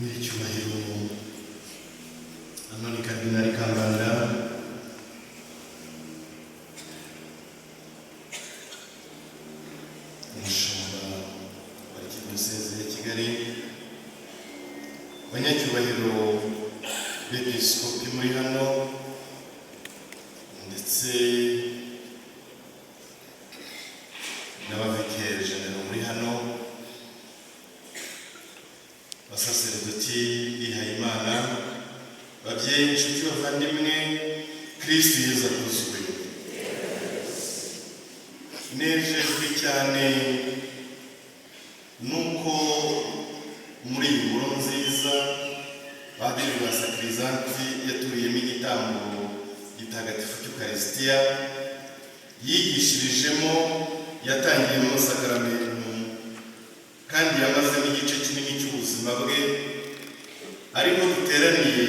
n'icyubahiro Anoni Kardinali Kambanda umushumba wa Diyoseze ya Kigali, abanyacyubahiro b'Episkopi muri hano ndetse n'abavikeri jenero muri hano, abasaseredoti bihayimana, babyeyi, inshuti, bavandimwe, Kristo Yesu akuzwe. Nejejwe cyane nuko muri iyi nkuru nziza Padiri Rwasakirizanti yaturiyemo igitambo gitagatifu cy'Ukarisitiya, yigishirijemo, yatangiyemo sakaramentu kandi yamazemo igice kinini cy'ubuzima bwe, ariko duteraniye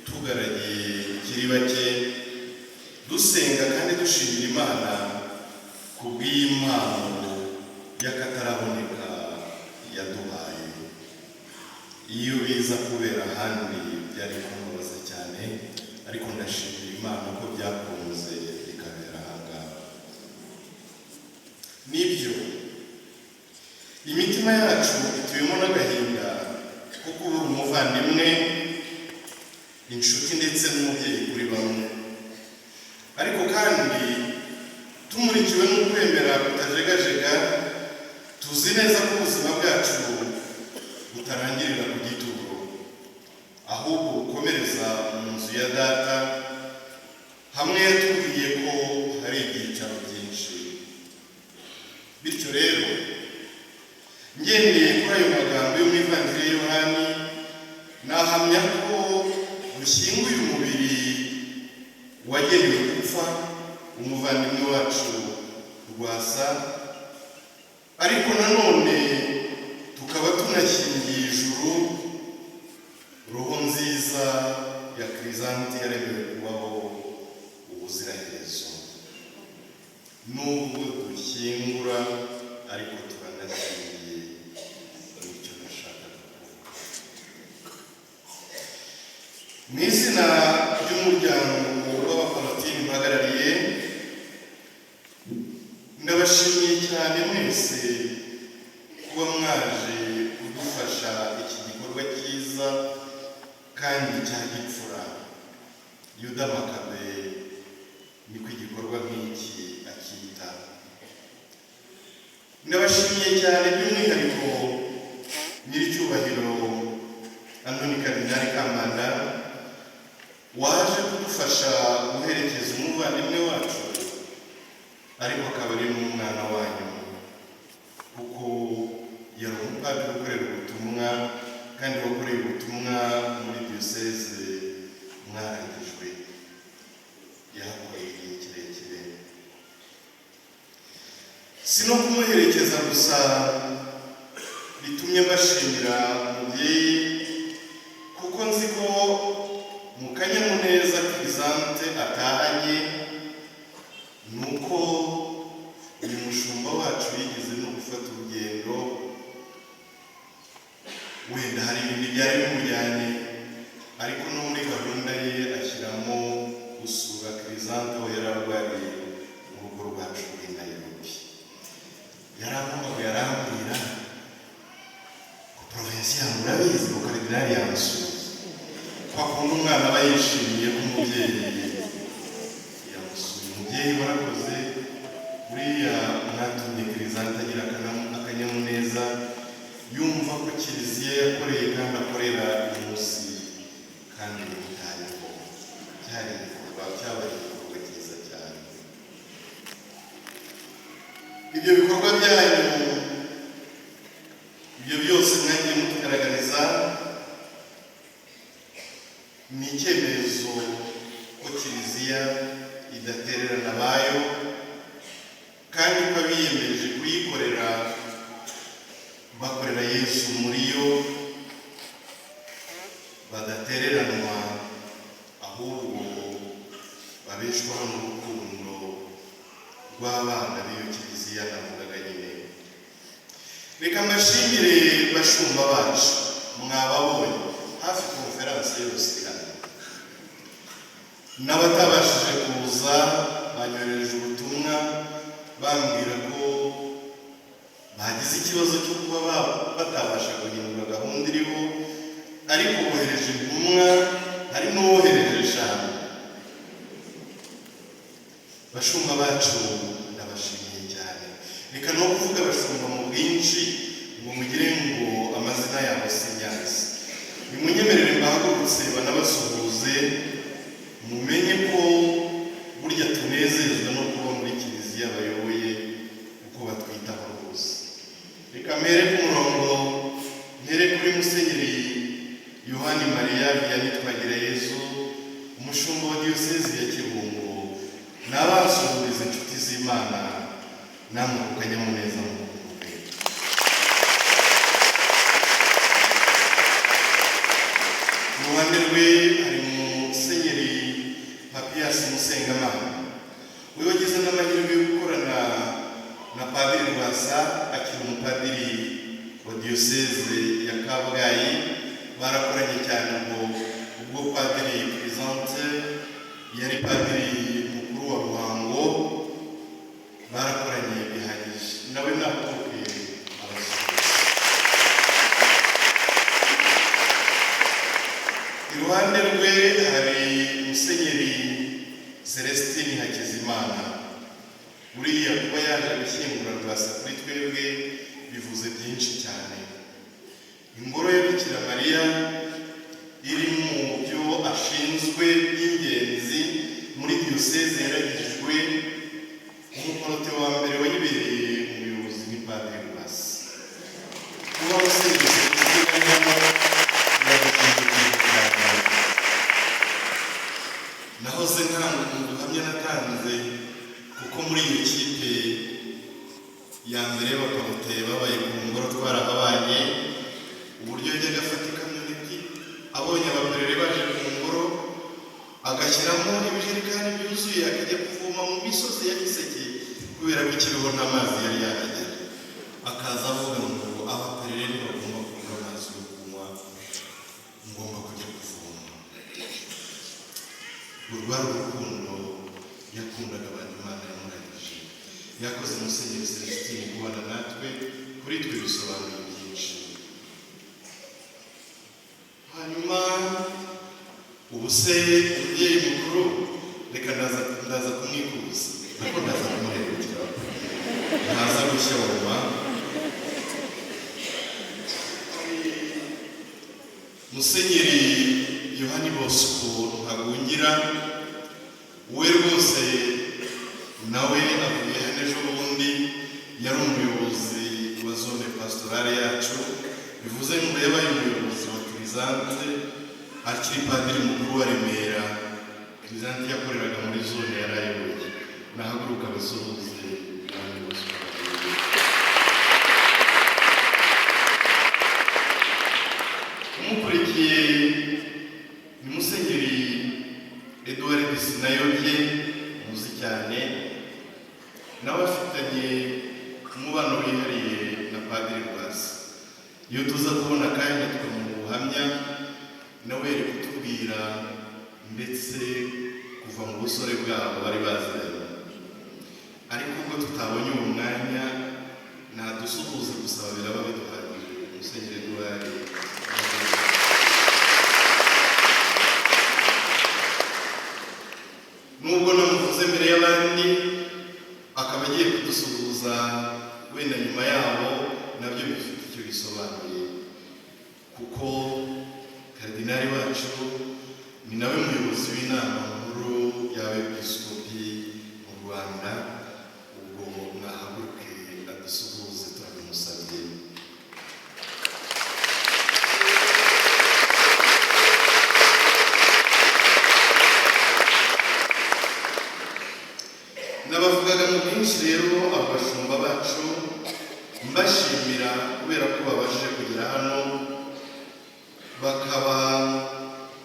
tugaragiye kiri bake dusenga kandi dushimira Imana ku bw'impano y'akataraboneka yaduhaye. Iyo biza kubera ahandi byari kumubaza cyane, ariko ndashimira Imana ko byakunze bikabera ahangaha. Nibyo imitima yacu ituyemo n'agahinda ko kubura umuvandimwe, inshuti ndetse n'umubyeyi kuri bamwe, ariko kandi tumurikiwe n'ukwemera kutajegajega, tuzi neza ko ubuzima bwacu butarangirira ku gituro, ahubwo bukomereza mu nzu ya Data, hamwe yatubwiye ko hari ibyicaro byinshi. Bityo rero ngendeye kuri ayo magambo yo mu Ivanjiri ya Yohani, nahamya ko dushyinguye umubiri wagenewe gupfa umuvandimwe wacu Rwasa, ariko nanone tukaba tunashyingiye ijuru roho nziza ya Kirizanti yaremewe kubaho ubuziraherezo. Nubwo dushyingura ariko turanashyingiye, nicyo nashakaga kuvuga. Mu izina ry'umuryango w'abapalatini mpagarariye, ndabashimiye cyane mwese kuba mwaje kudufasha iki gikorwa cyiza kandi cya gipfura. Yuda Makabe niko igikorwa nk'iki akita. Ndabashimiye cyane by'umwihariko nyiricyubahiro Anoni Kardinali Kambanda waje kudufasha guherekeza umuvandimwe wacu, ariko akaba ari n'umwana wanyu, kuko yari umupadiri ukorera ubutumwa kandi wakoreye ubutumwa muri Diyoseze mwarangijwe, yahakoreye igihe kirekire. Si no kumuherekeza gusa bitumye mbashimira umubyeyi, kuko nzi ko mu kanyamuneza Kirizante atahanye nuko uyu mushumba wacu yigeze no gufata urugendo, wenda hari ibindi byari bimujyanye, ariko no muri gahunda ye ashyiramo gusura Kirizante aho yari arwariye mu rugo rwacu rw'i Nairobi. Yarampamagaye arambwira ko provinsi yangu urabizi ko Kardinali yamusuye, kwa kundi umwana aba yishimiye ko umubyeyi yamusuye. Umubyeyi warakoze, buriya mwatumye Kirizante agira akanyamuneza, yumva ko Kiliziya yakoreye kandi akorera uyu munsi kandi bimutayeho. Byari cyabaye igikorwa cyiza cyane. Ibyo bikorwa byanyu, ibyo byose mwagiye mutugaragariza, ni icyemezo ko Kiliziya idatererana abayo, kandi ko biyemeje kuyikorera bakorera Yesu muri yo, badatereranwa, ahubwo babeshwaho n'urukundo rw'abana b'iyo Kiliziya navugaga nyine. Reka mbashimire bashumba bacu, mwababonye hafi konferanse yose hano, n'abatabashije kuza banyohereje ubutumwa bambwira ko bagize ikibazo cyo kuba batabasha guhindura gahunda iriho, ariko bohereje intumwa, hari n'uwohereje eshanu. Bashumba bacu ndabashimiye cyane. Reka no kuvuga bashumba mu bwinshi ngo mugire ngo amazina yabo sinyazi. Nimunyemerere mbahagurutse banabasuhuze, mumenye ko burya tunezezwa no kuba muri kiliziya bayoboye uko batwitaho rwose. Reka mpere ku murongo, mpere kuri Musenyeri Yohani Mariya Vianney Twagirayezu, umushumba wa diyosezi ya Kibungo, n'abasuhuza inshuti z'Imana, namwe ku kanyamuneza mu kuvuga. Mu ruhande rwe hari Musenyeri Papias Musengamana, we wagize n'amahirwe yo gukorana na Padiri Rwasa akiri umupadiri wa diyoseze ya Kabgayi. Barakoranye cyane ngo ubwo Padiri Presente yari padiri mukuru wa Ruhango, barakoranye bihagije. Nawe nakuke abasuhuza. Iruhande rwe hari Musenyeri Celestine Hakizimana. Buriya kuba yaje gushyingura Rwasa kuri twebwe bivuze byinshi cyane. Ingoro ya Bikira Mariya iri mu byo ashinzwe by'ingenzi muri diyoseze yaragijwe. Umuporote wa mbere wayibereye umuyobozi ni Padiri Rwasa. Kuba usengetse kuziganyamo nahoze ntanga ubuhamya natanze, kuko muri iyo kipe ya mbere y'abaporote babaye ku ngoro twarahabanye, uburyo yajyaga afata ikamyoneti abonye abaperere baje ku ngoro agashyiramo ibijerekani byuzuye akajya kuvoma mu misozi ya Giseke kubera ko ikiriho n'amazi yari yahagera, akaza avuga ngo abaperere ntibagomba kunywa amazi yo kunywa, ngomba kujya kuvoma. Urwari urukundo yakundaga abantu Imana yamuragije. Yakoze Musenyeri Celestine kubana natwe, kuri twe bisobanuye byinshi. Hanyuma ubuse umubyeyi mukuru, reka ndaza kumwikuza, ariko ndaza kumuherukira, ntaza gushyoma. Musenyeri Yohani Bosco Ntagungira, we rwose nawe avuye hano ejo bundi, yari umuyobozi wa zone pastorale yacu, bivuze ngo yabaye umuyobozi wa Crisante akiri padiri mukuru wa Remera. Crisante yakoreraga muri zone yari ayoboye. Nahaguruka abasuhuze Yohani Bosco. Umukurikiye ni Musenyeri Edouard Sinayobye, muzi cyane, nawe afitanye umubano wihariye na Padiri Rwasa. Iyo tuza kubona akanya tukamuha ubuhamya, nawe yari kutubwira ndetse kuva mu busore bwabo bari baziranye. Ariko ubwo tutabonye uwo mwanya, nadusuhuze gusaba biraba biduhagije. Musenyeri Edouard, nubwo namuvuze mbere y'abandi akaba agiye kudusuhuza wenda nyuma yabo, nabyo bifite icyo bisobanuye, kuko Kardinali wacu ni nawe muyobozi w'inama nkuru y'abepiskopi mu Rwanda. Ubwo mwahaguruke adusuhuze turabimusabye. Nabavugaga mu bwinshi rero abashumba bacu, mbashimira kubera ko babashije kugera hano, bakaba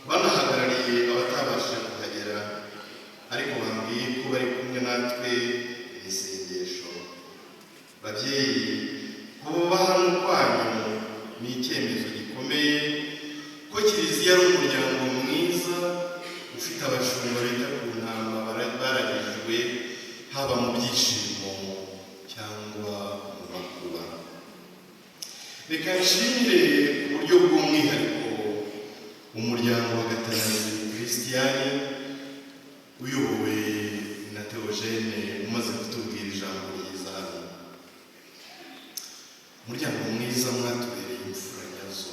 banahagarariye abatabashije kuhagera, ariko bambwiye ko bari kumwe natwe mu isengesho. Babyeyi, kuba hano kwanyu ni icyemezo gikomeye, buryo bw'umwihariko umuryango wa Gatanazi Christiane uyobowe na Theogene umaze kutubwira ijambo ryiza hano. Umuryango mwiza mwatubereye imfura nyazo.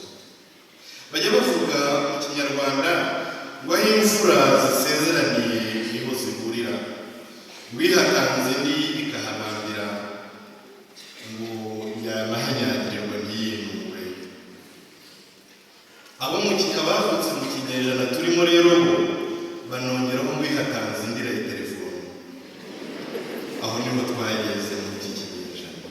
Bajya bavuga mu Kinyarwanda ngo aho imfura zisezeraniye niho zihurira, wihatanze ndi ikahabambira ngo yanahanyagirirwa ntiyinure. Abo abavutse mu kinyejana turimo rero banongeraho ngo wihatanze indira ya telefone. Aho niho twageze muri iki kinyejana.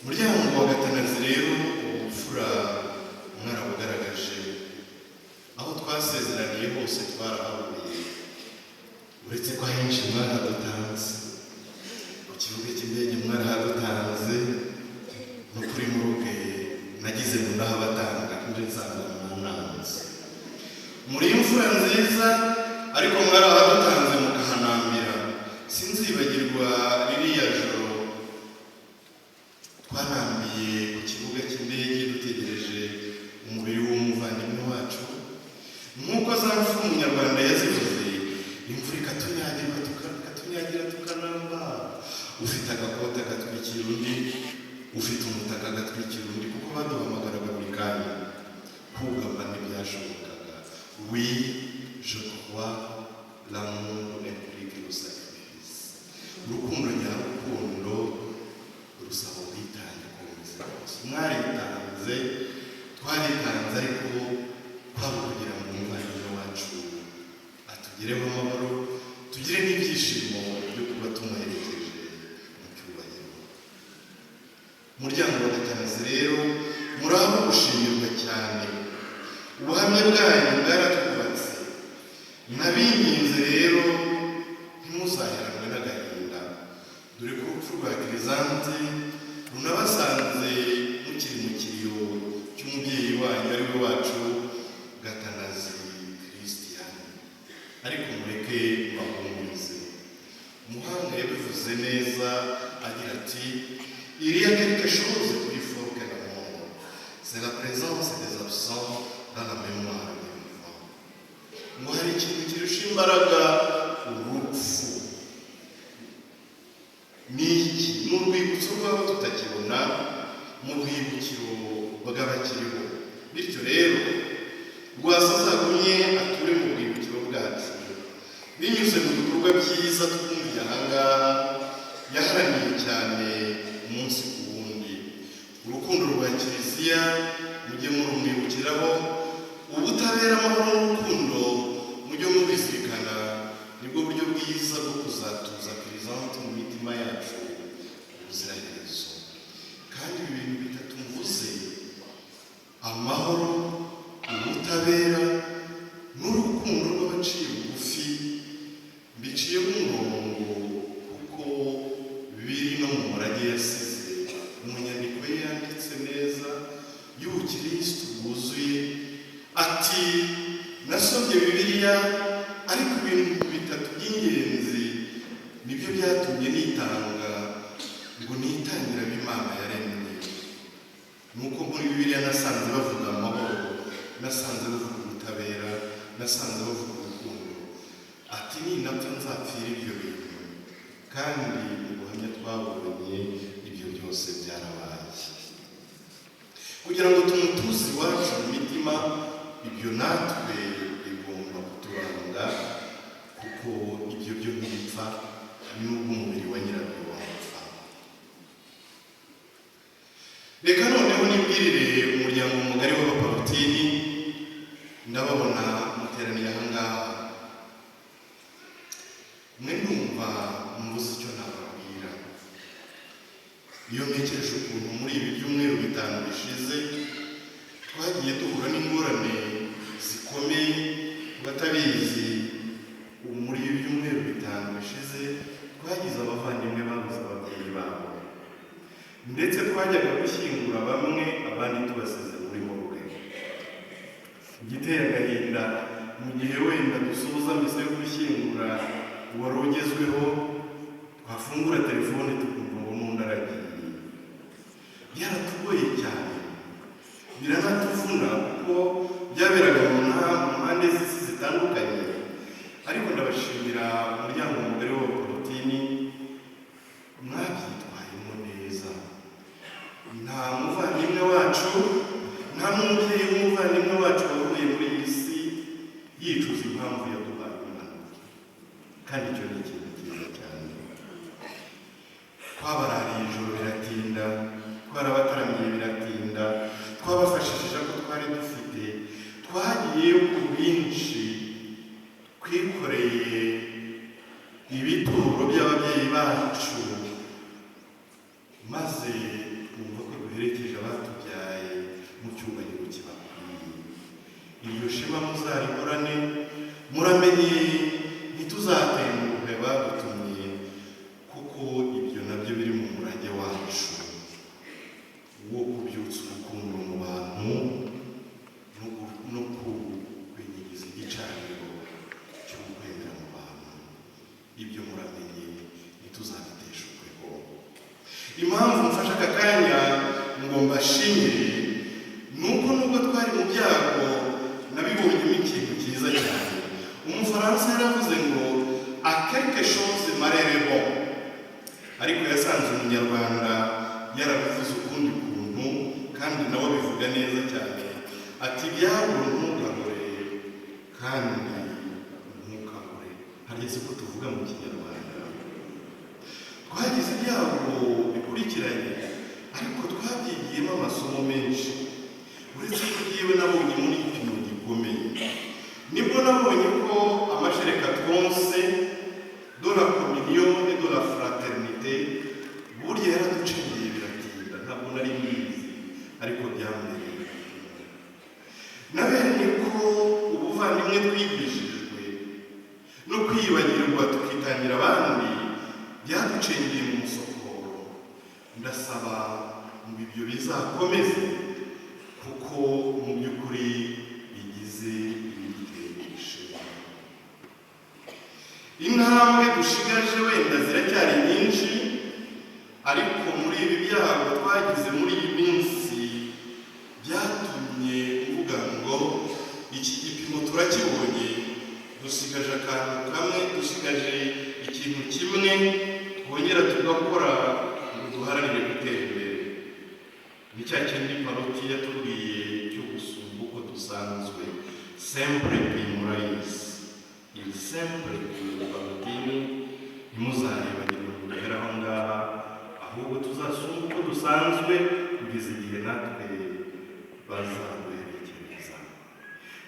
Umuryango wa Gatanazi rero ubufura mwarabugaragaje, aho twasezeraniye hose twarahaburiye, uretse ko ahenshi mwarahadutanze. Ku kibuga cy'indege mwarahadutanze, no kuri muruge nagize ngo ndahabatanga nje nsanga mwananze. Muri imfura nziza ariko mwarahadutanze mukahanambira. Sinzibagirwa ririya joro twanambiye ku kibuga cy'indege dutegereje umubiri w'umuvandimwe wacu, nk'uko za mfura umunyarwanda yazivuze, imvura ikatunyagira tukanamba. Ufite agakota agatwikira undi, ufite umutaka agatwikira undi, kuko baduhamagaraga buri kanya. Kugama ntibyashobokaga. Oui, je crois l'amour implique le sacrifice. Urukundo nyarukundo rusaba ubwitange komeza rwose. Mwaritanze, twaritanze, ariko kwaba kugira ngo umuvandimwe wacu atugireho amahoro, tugire n'ibyishimo byo kuba tumuherekeje mu cyubahiro. Umuryango wa Gatanazi rero muraho gushimirwa cyane. Ubuhamya bwanyu bwaratwubatse. Nabinginze rero ntimuzaheranwe n'agahinda, dore ko urupfu rwa Kirizante runabasanze mukiri mu kiriyo cy'umubyeyi wanyu ari we wacu Gatanazi Christiane. Ariko mureke bahumurize. Umuhanga yabivuze neza agira ati, il y a quelque chose plus fort que la mort, c'est la présence des absents dans la mémoire des vivants. Ngo hari ikintu kirusha imbaraga urupfu. Ni urwibutso rw'abo tutakibona mu rwibukiro bw'abakiriho. Bityo rero rwasazagumye ature mu rwibukiro bwacu, binyuze mu bikorwa byiza twumviye ahangaha yaharaniye cyane umunsi ku wundi. Urukundo rwa Kiliziya mujye murumwibukiraho, ubutabera, amahoro n'urukundo mujye mubizirikana. Nibwo buryo bwiza bwo kuzatuza Kirizante mu mitima yacu ubuziraherezo. Kandi ibi bintu bitatu mvuze, amahoro, ubutabera n'urukundo rw'abaciye bugufi, mbiciye umurongo kuko biri no mu murage yasize. Mu nyandiko ye yanditse neza y'ubukristo bwuzuye ati, nasomye Bibiliya ariko ibintu bitatu by'ingenzi nibyo byatumye nitanga ngo nitangira Imana yaremye. Nuko muri Bibiliya nasanze bavuga amahoro, nasanze bavuga ubutabera, nasanze bavuga urukundo. Ati ninapfa nzapfira ibyo bintu, kandi ubuhamya twabonye ibyo byose byarabaye. Kugira ngo tumutuze iwacu mu mitima, ibyo natwe bigomba kuturanga, kuko ibyo byo ntibipfa, n'ubwo umubiri wa nyirabyo wapfa. Reka noneho nibwirire umuryango mugari w'Abaparotini. Ndababona muteraniye ahangaha, mwe ndumva mvuze icyo nababwira. Iyo ntekereje ukuntu muri ibi byumweru 5 bishize twagiye duhura n'ingorane zikomeye, batabizi. Muri ibi byumweru 5 bishize twagize abavandimwe babuze ababyeyi babo, ndetse twajyaga gushyingura bamwe, abandi tubasize muri muruge. Igiteye agahinda, mu gihe wenda dusoza misa yo gushyingura wari ugezweho, twafungura telefone tukumva ngo n'undi aragiye. byaratugoye cyane biranatuvuna kuko byaberaga mu mpande z'isi zitandukanye, ariko ndabashimira umuryango mugari wa Porotini, mwabyitwayemo neza. Nta muvandimwe wacu, nta n'umubyeyi w'umuvandimwe wacu wavuye muri iyi si yicuza impamvu yaduhaye impanuka, kandi icyo ni ikintu cyiza cyane. Twabarariye ijoro biratinda, twarabataramiye biratinda, twabafashishije ko twari dufite, twagiye ku bwinshi, twikoreye ibituro by'ababyeyi bacu, maze twumva ko duherekeje abatubyaye mu cyubahiro kibakwiye. Iryo shema muzarihorane, muramenye ntituzatenguhe badutumye, kuko ibyo nabyo biri mu murage wacu wo kubyutsa urukundo mu bantu no kwigiza igicaniro cyo kwemera mu bantu. Ibyo muramenye ntituzabiteshukweho. Impamvu mfashe aka kanya ngo mbashimire ni uko nubwo twari mu byago nabibonyemo ikintu cyiza cyane. Umufaransa yaravuze ngo a quelque chose malheur bon, ariko yasanze umunyarwanda yarabivuze ukundi kuntu, kandi nawe bivuga neza cyane, ati ibyago ntugahore kandi ntukahore. Hageze ko tuvuga mu kinyarwanda, twagize ibyago bikurikiranye, ariko twabyigiyemo amasomo menshi. Uretse ko yewe nabonye muri ikintu gikomeye, nibwo nabonye ko amashereka twonse de la communion et de la fraternité burya yaraducengeye biratinda, ntabwo nari mbizi, ariko byambereye. Nabonye ko ubuvandimwe twigishijwe no kwiyibagirwa tukitangira abandi byaducengeye mu musokoro. Ndasaba ngo ibyo bizakomeze, kuko mu by'ukuri bigize ibidutera ishema. Intambwe dushigaje wenda ziracyari nyinshi, ariko muri ibi byago twagize muri iyi minsi byatumye mvuga ngo iki gipimo turakibonye, dusigaje akantu kamwe, dusigaje ikintu kimwe twongera tugakora ngo duharanire gutera imbere. Ni cya kindi Paroti yatubwiye cyo gusumba uko dusanzwe, sempre primuraisi. Il sempre Parotini ntimuzaribagirwe kugera aho ngaha, ahubwo tuzasumba uko dusanzwe kugeza igihe natwe bazaduherekereza.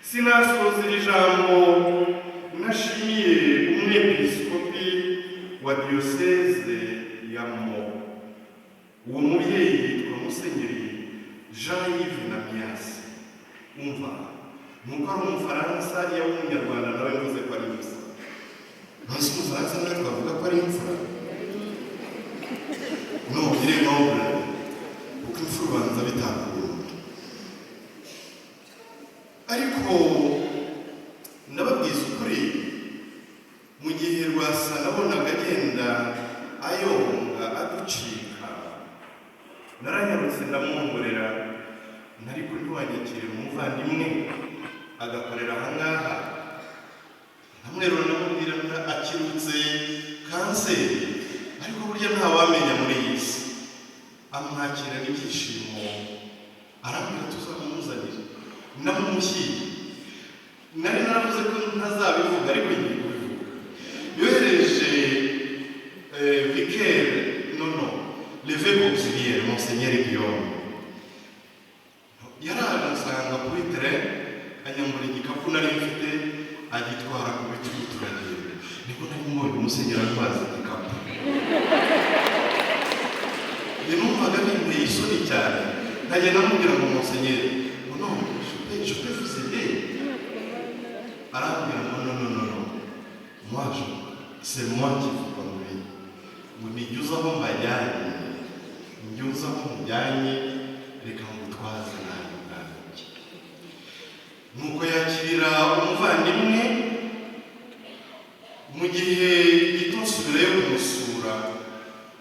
Sinasoza iri jambo nashimiye umwepiskopi wa diyoseze ya Mo. Uwo mubyeyi yitwa Musenyeri Jean-Yves Namiasi. Umva, nuko ari umufaransa, iyo ari umunyarwanda nawe mvuze ko ari imfura. Nonse umufaransa nawe twavuga ko ari imfura? No, il est noble, kuko imfura ubanza bitakunda. Ariko ndababwiza ukuri, mu gihe Rwasa nabonaga agenda ayonga aducika, naranyarutse ndamwongorera, ariko ntiwanyakire umuvandimwe agakorera aha ngaha. Namwerura namubwira akirutse kanseri, ariko burya ntawamenya muri iyi si. Amwakira n'ibyishimo, arambwira tuzamumuzanira, namumushyiriye. Nari naravuze ko ntazabivuga, ariko ngiye kubivuga. Yohereje vicaire, l'évêque auxiliaire, Monseigneur Guillaume. Yaraje ansanga kuri terrain, anyambura igikapu nari mfite, agitwara ku bitugu turagenda. Niko nari mbonye Musenyeri atwaza igikapu. Numvaga binteye isoni cyane, nkajya namubwira ngo Monseigneur, non, je peux vous aider. Arambwira ngo non, moi c'est moi qui vous conduis. Ngo nijyuza aho mbajyanye, njyuza aho mujyanye, reka ngutwaze nawe ubwanjye. Nuko yakira umuvandimwe, mu gihe gito nsubirayo kumusura,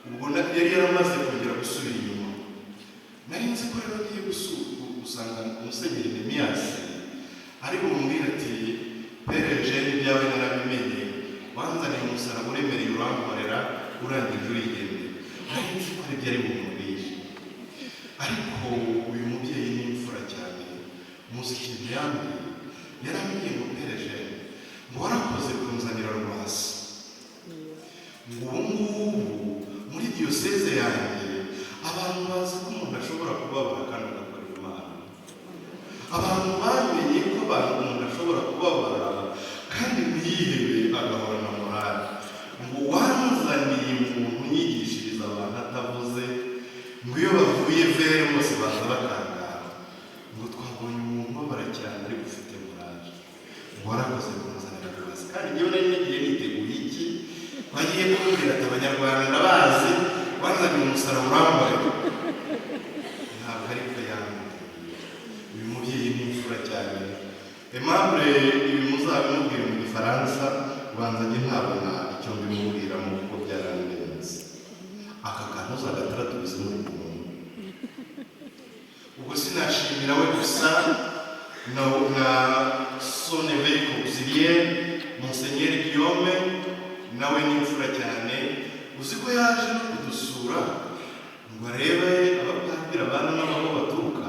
ubwo yari yaramaze kongera gusubira inyuma. nzi ko rero ngiye gusanga Musenyeri Nemiyasi ari bumubwire ati pereje n'ibyawe narabimenye wanzaniye umusaraba uremereye urankorera urangije urigende. Nari nzi ko ibyo ari bumubwire, ariko uyu mubyeyi ni imfura cyane. Muzi ikintu yarambwiye ngo pereje ngo warakoze kunzanira Rwasa, ngo ubu ngubu muri diyoseze yanjye abantu bazi ko umuntu ashobora kubabara kandi agakorera Imana. Abantu bamenye ko umuntu ashobora kubabara kandi ntiyihebe agahorana morale. Ngo wanzaniye umuntu unyigishiriza abantu atavuze, ngo iyo bavuye vere bose baza bakangara, ngo twabonye umuntu ubabara cyane ariko ufite morale. Ngo warakoze kunzanira Rwasa. Kandi njyewe nari nagiye niteguye iki? Bagiye kumbwira ati Abanyarwanda ndabazi, wanzaniye umusaraba urambarira. Ntabwo ariko yambwiye. Uyu mubyeyi ni imfura cyane. Aimable ibi muzabimubwira mu Gifaransa, ubanza njye ntabona icyo mbimubwiramo kuko byarandenze. Aka kantu uzagataratubize muri muntu. Ubwo sinashimira we gusa na son évêque auxiliaire Monseigneur Guillaume, nawe ni imfura cyane. Uzi ko yaje no kudusura ngo arebe abapadiri abana n'aho baturuka.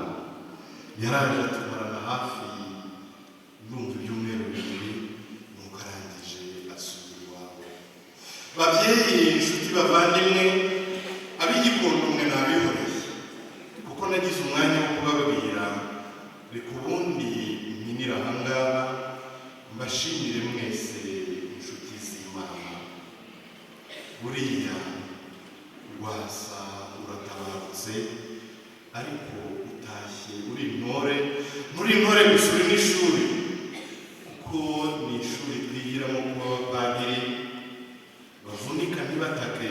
Yaraje atumarana hafi ndumva ibyumweru bibiri, nuko arangije asubira iwabo. Babyeyi, inshuti, bavandimwe, ab'Igikondo mwe nabihoreye kuko nagize umwanya wo kubabwira. Reka ubundi mpinira ahangaha mbashimire mwese inshuti z'Imana. Buriya Rwasa uratabarutse, ariko utashye uri intore. Muri intore gusa uri n'ishuri, kuko ni ishuri twigiramo kuba abapadiri bavunika ntibatake,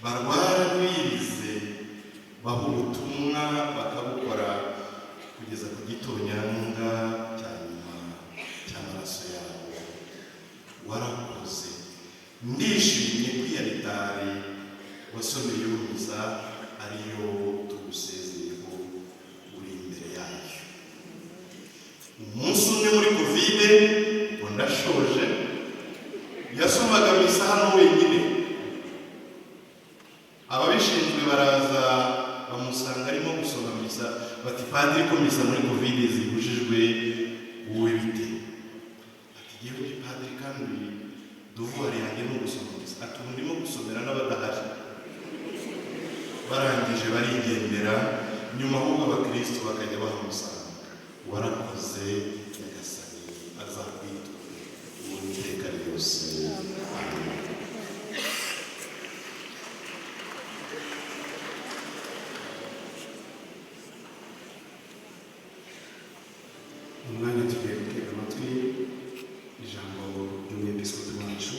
barwara ntibirize, baha ubutumwa bakabukora kugeza ku gitonyanga cya nyuma cy'amaraso yabo. Warakoze. Ndishimye ko iya ritari wasomeye uruza ariyo tugusezeyeho uri imbere yayo. Umunsi umwe muri Kovide, ngo ndashoje, yasomaga misa hano wenyine. Ababishinzwe baraza bamusanga arimo gusoma misa, bati padiri ko misa muri Kovide zibujijwe, wowe bite? Ati yewe ndi padiri kandi duvuari yanjye no gusoma misa. Ati ubu ndimo gusomera n'abadahari. Barangije barigendera, nyuma ahubwo abakristo bakajya bahamusanga. Warakoze Nyagasani azakwitura ubu iteka ryose. Umwanya tugiye gutega amatwi ijambo ry'umwepiskopi wacu.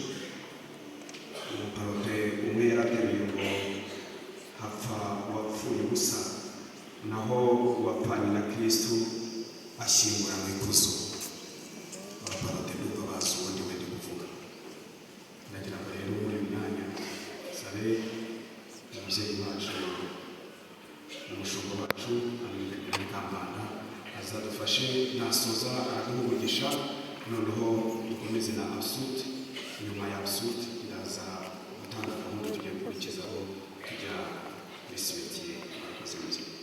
Umuparote umwe yarateruye ngo hapfa uwapfuye ubusa, naho uwapfanye na Kristo ashyingura mu ikuzo. Abaparote nubwo bazi uwo ndi wende kuvuga. Ndagira ngo rero muri uyu mwanya sabe umubyeyi wacu, umushumba wacu Aline Kambanda azadufashe, nasoza araduhugisha, noneho dukomeze na absurde. Nyuma ya absurde ndaza gutanga gahunda tugiye gukurikizaho tujya muri simetiye. Murakoze mubyeyi.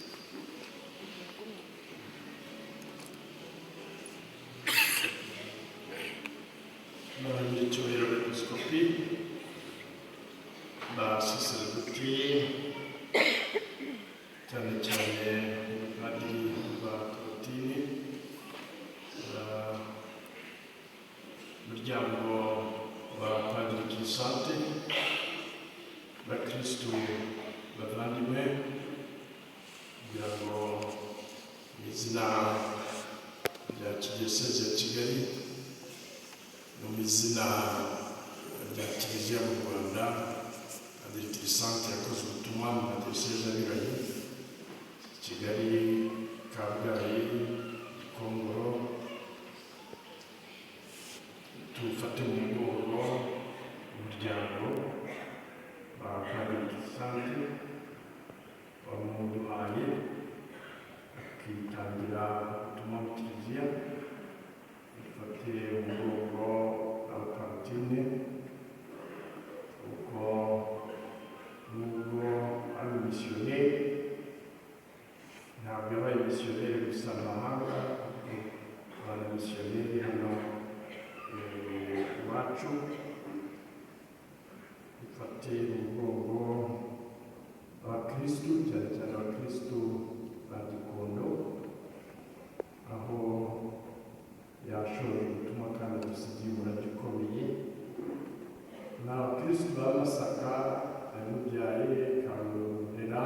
Nyiricyubahiro Episkopi, basaseredoti, cyane cyane abapadiri ba Torotini, umuryango wa Padiri Kirisante, bakristu bavandimwe, kugira ngo mu izina rya Diyoseze ya Kigali no mu izina rya Kiliziya mu Rwanda, Padiri Kirisante yakoze ubutumwa mu madiyoseze anyuranye: Kigali, Kabgayi, Gikongoro. Tufate mu mugongo umuryango wa Padiri Kirisante wamuduhaye ntabwo yabaye misiyoneri gusa mu mahanga, abana misiyoneri hano iwacu. Dufate umugongo abakristu, cyane cyane abakristu ba Gikondo, aho yashoboye gutuma kandi dusigiye umurage ukomeye. Ni abakristu ba Masaka, yamubyaye Karurera,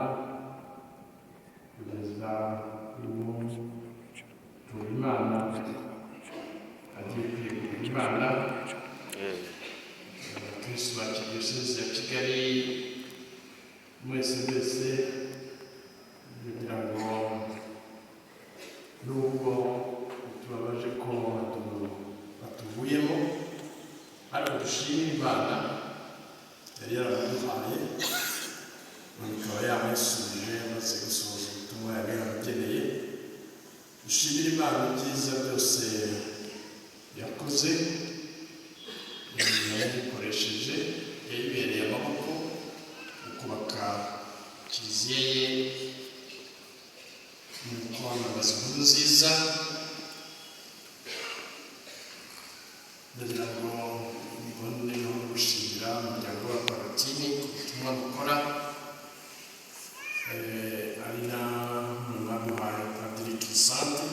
kugeza Imana agiye kwegurira Imana. Abakristu ba Diyosezi ya Kigali mwese kugira ngo nubwo tubabaje ko batuvuyemo, ariko dushimire Imana yari yarabaduhaye, ikaba yabayisubije maze gusohoza ubutumwa yari yarabageneye. Dushimire Imana ibyiza byose yakoze, yayikoresheje, yayibereye amaboko mu kubaka kiliziya ye, mu kwamamaza inkuru nziza. Ndagira ngo mbonereho gushimira umuryango wa Palatini ku butumwa bukora, ari na mwaduhaye Padiri Crisante